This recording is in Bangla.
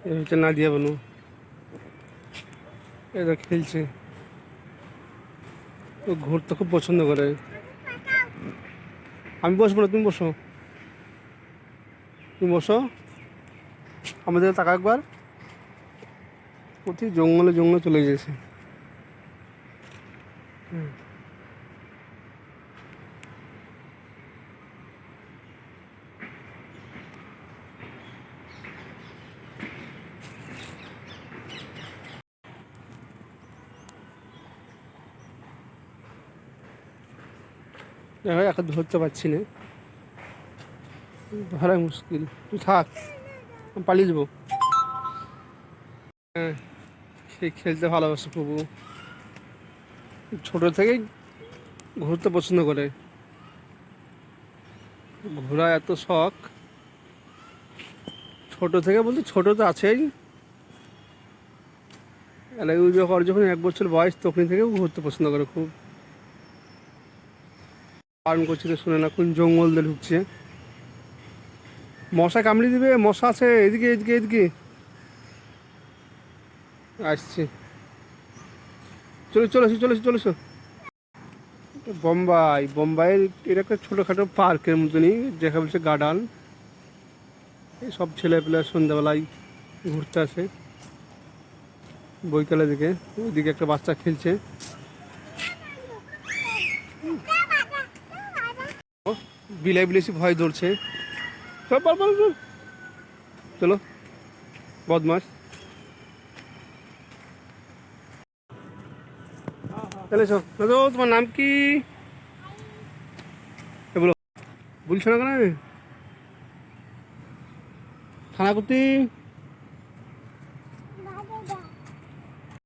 এই হচ্ছে নাদিয়া বানু, এরা খেলছে। ও ঘুরতে খুব পছন্দ করে। আমি বসবো না, তুমি বসো, তুমি বসো। আমাদের তাকা একবার, প্রতি জঙ্গলে জঙ্গলে চলে গেছে। দেখো একা ধরতে পারছি না, ধরাই মুশকিল। তুই থাক, আমি পালিয়ে যাবো। হ্যাঁ, সে খেলতে ভালোবাসে প্রভু, ছোট থেকেই ঘুরতে পছন্দ করে। ঘোরা এত শখ ছোট থেকে, বলতে ছোট তো আছেই। এলাকা ওর যখন 1 বছর বয়স তখন থেকেও ঘুরতে পছন্দ করে খুব। বারণ করছি তো শুনে না, কোন জঙ্গল দিয়ে ঢুকছে। মশা কামড়ে দিবে, মশা আছে, এদিকে এদিকে এদিকে আসছে। চলে চলেছো চলেছো চলেছো। বোম্বাইয়ের এটা একটা ছোটোখাটো পার্কের মতনই, দেখা বলছে গার্ডেন। এই সব ছেলেপেলে সন্ধ্যাবেলায় ঘুরতে আসে, বৈকালের দিকে। ওইদিকে একটা বাচ্চা খেলছে। বিলাই বিলেসি ভয় ধরছে। চল বল বল বল। চলো বদমাস। চলে এসো। দাদু তোমার নাম কি? এ বলো, বলছো না কেন? থানাকুতি।